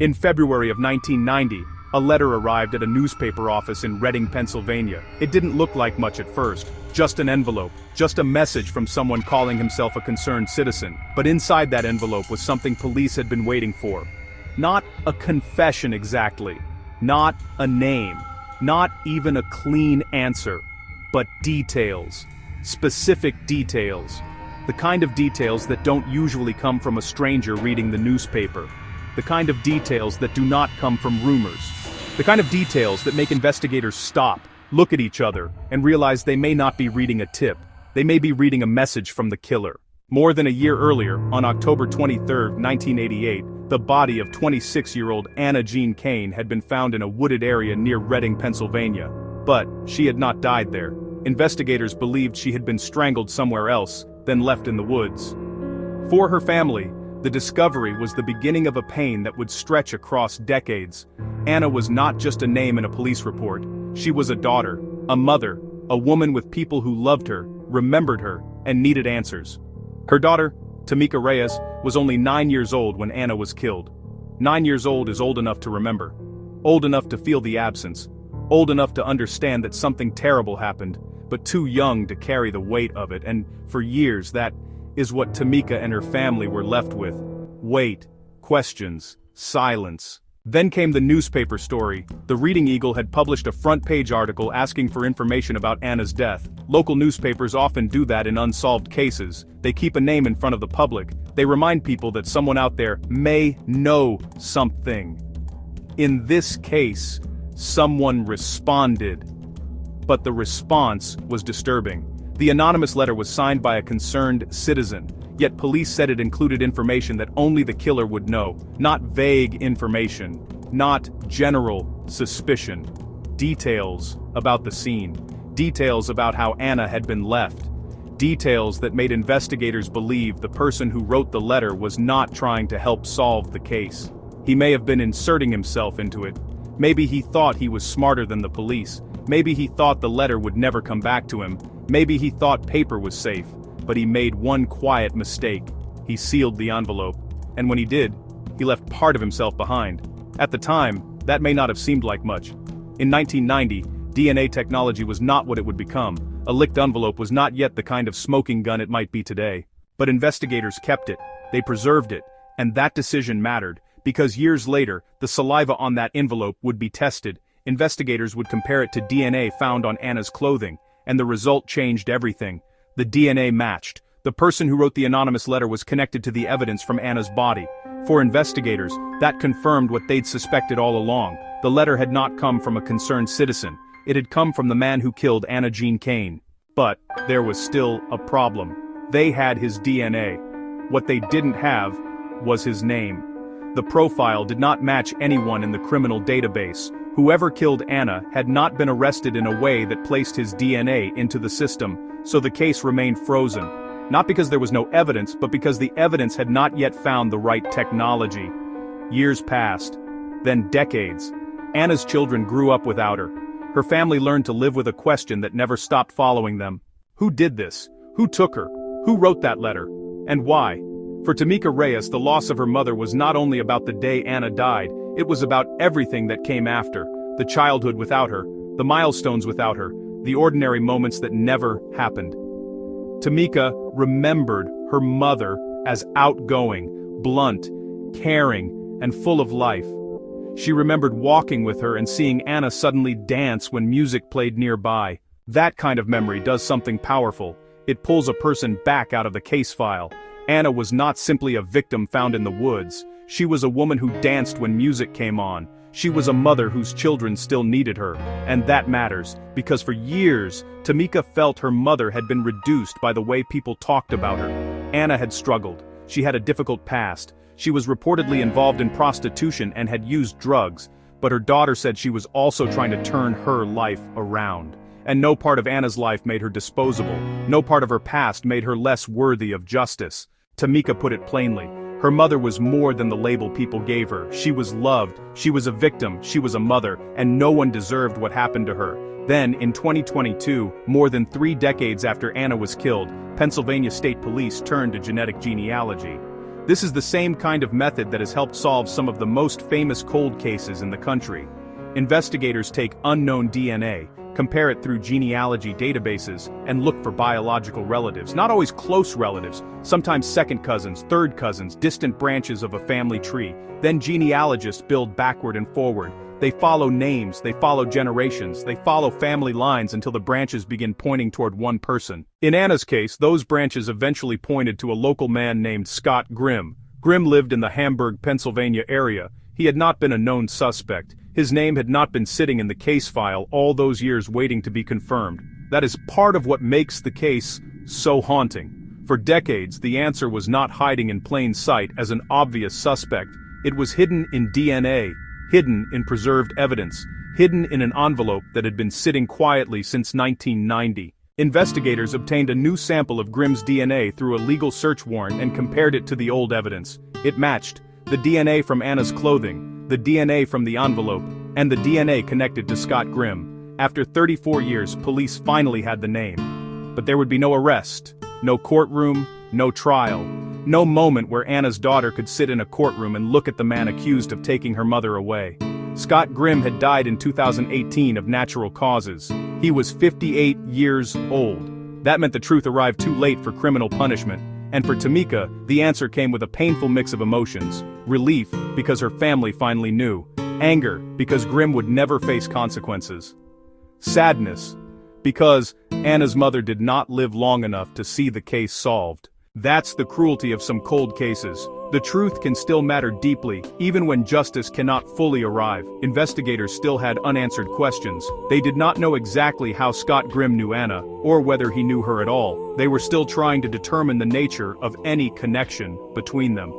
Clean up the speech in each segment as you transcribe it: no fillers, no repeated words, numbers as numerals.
In February of 1990, a letter arrived at a newspaper office in Reading, Pennsylvania. It didn't look like much at first, just an envelope, just a message from someone calling himself a concerned citizen. But inside that envelope was something police had been waiting for. Not a confession exactly, not a name, not even a clean answer, but details, specific details. The kind of details that don't usually come from a stranger reading the newspaper. The kind of details that do not come from rumors. The kind of details that make investigators stop, look at each other, and realize they may not be reading a tip. They may be reading a message from the killer. More than a year earlier, on October 23, 1988, the body of 26-year-old Anna Jean Kane had been found in a wooded area near Reading, Pennsylvania. But she had not died there. Investigators believed she had been strangled somewhere else, then left in the woods. For her family, the discovery was the beginning of a pain that would stretch across decades. Anna was not just a name in a police report. She was a daughter, a mother, a woman with people who loved her, remembered her, and needed answers. Her daughter, Tamika Reyes, was only 9 years old when Anna was killed. 9 years old is old enough to remember. Old enough to feel the absence. Old enough to understand that something terrible happened, but too young to carry the weight of it, and for years that is what Tamika and her family were left with. Wait, questions, silence. Then came the newspaper story. The Reading Eagle had published a front-page article asking for information about Anna's death. Local newspapers often do that in unsolved cases. They keep a name in front of the public. They remind people that someone out there may know something. In this case, someone responded. But the response was disturbing. The anonymous letter was signed by a concerned citizen, yet police said it included information that only the killer would know, not vague information, not general suspicion. Details about the scene, details about how Anna had been left, details that made investigators believe the person who wrote the letter was not trying to help solve the case. He may have been inserting himself into it. Maybe he thought he was smarter than the police. Maybe he thought the letter would never come back to him. Maybe he thought paper was safe, but he made one quiet mistake. He sealed the envelope, and when he did, he left part of himself behind. At the time, that may not have seemed like much. In 1990, DNA technology was not what it would become. A licked envelope was not yet the kind of smoking gun it might be today. But investigators kept it, they preserved it, and that decision mattered, because years later, the saliva on that envelope would be tested. Investigators would compare it to DNA found on Anna's clothing, and the result changed everything. The DNA matched. The person who wrote the anonymous letter was connected to the evidence from Anna's body. For investigators, that confirmed what they'd suspected all along. The letter had not come from a concerned citizen. It had come from the man who killed Anna Jean Kane. But there was still a problem. They had his DNA. What they didn't have was his name. The profile did not match anyone in the criminal database. Whoever killed Anna had not been arrested in a way that placed his DNA into the system, so the case remained frozen. Not because there was no evidence, but because the evidence had not yet found the right technology. Years passed, then decades. Anna's children grew up without her. Her family learned to live with a question that never stopped following them. Who did this? Who took her? Who wrote that letter? And why? For Tamika Reyes, the loss of her mother was not only about the day Anna died, it was about everything that came after. The childhood without her, the milestones without her, the ordinary moments that never happened. Tamika remembered her mother as outgoing, blunt, caring, and full of life. She remembered walking with her and seeing Anna suddenly dance when music played nearby. That kind of memory does something powerful. It pulls a person back out of the case file. Anna was not simply a victim found in the woods. She was a woman who danced when music came on. She was a mother whose children still needed her. And that matters, because for years, Tamika felt her mother had been reduced by the way people talked about her. Anna had struggled. She had a difficult past. She was reportedly involved in prostitution and had used drugs. But her daughter said she was also trying to turn her life around. And no part of Anna's life made her disposable. No part of her past made her less worthy of justice. Tamika put it plainly. Her mother was more than the label people gave her. She was loved, she was a victim, she was a mother, and no one deserved what happened to her. Then, in 2022, more than 3 decades after Anna was killed, Pennsylvania State Police turned to genetic genealogy. This is the same kind of method that has helped solve some of the most famous cold cases in the country. Investigators take unknown DNA, compare it through genealogy databases, and look for biological relatives, not always close relatives, sometimes second cousins, third cousins, distant branches of a family tree. Then genealogists build backward and forward. They follow names, they follow generations, they follow family lines until the branches begin pointing toward one person. In Anna's case, those branches eventually pointed to a local man named Scott Grimm. Grimm lived in the Hamburg, Pennsylvania area. He had not been a known suspect. His name had not been sitting in the case file all those years waiting to be confirmed. That is part of what makes the case so haunting. For decades, the answer was not hiding in plain sight as an obvious suspect. It was hidden in DNA, hidden in preserved evidence, hidden in an envelope that had been sitting quietly since 1990. Investigators obtained a new sample of Grimm's DNA through a legal search warrant and compared it to the old evidence. It matched the DNA from Anna's clothing, the DNA from the envelope, and the DNA connected to Scott Grimm. After 34 years, police finally had the name. But there would be no arrest, no courtroom, no trial, no moment where Anna's daughter could sit in a courtroom and look at the man accused of taking her mother away. Scott Grimm had died in 2018 of natural causes. He was 58 years old. That meant the truth arrived too late for criminal punishment. And for Tamika, the answer came with a painful mix of emotions. Relief, because her family finally knew. Anger, because Grimm would never face consequences. Sadness, because Anna's mother did not live long enough to see the case solved. That's the cruelty of some cold cases. The truth can still matter deeply, even when justice cannot fully arrive. Investigators still had unanswered questions. They did not know exactly how Scott Grimm knew Anna, or whether he knew her at all. They were still trying to determine the nature of any connection between them.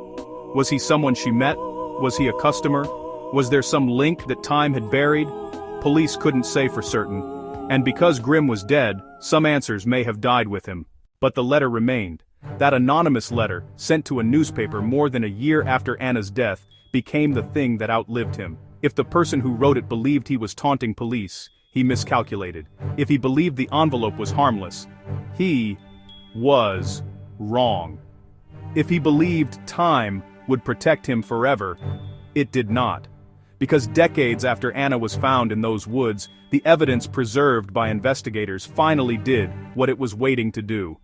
Was he someone she met? Was he a customer? Was there some link that time had buried? Police couldn't say for certain. And because Grimm was dead, some answers may have died with him. But the letter remained. That anonymous letter, sent to a newspaper more than a year after Anna's death, became the thing that outlived him. If the person who wrote it believed he was taunting police, he miscalculated. If he believed the envelope was harmless, he was wrong. If he believed time would protect him forever, it did not. Because decades after Anna was found in those woods, the evidence preserved by investigators finally did what it was waiting to do.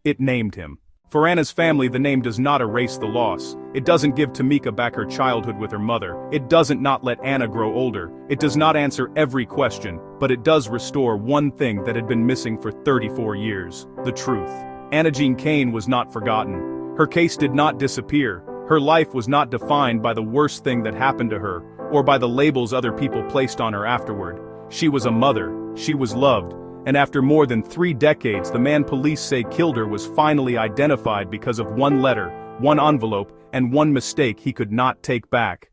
It named him. For Anna's family, the name does not erase the loss. It doesn't give Tamika back her childhood with her mother. It doesn't not let Anna grow older. It does not answer every question, but it does restore one thing that had been missing for 34 years: the truth. Anna Jean Kane was not forgotten. Her case did not disappear. Her life was not defined by the worst thing that happened to her, or by the labels other people placed on her afterward. She was a mother. She was loved. And after more than 3 decades, the man police say killed her was finally identified because of one letter, one envelope, and one mistake he could not take back.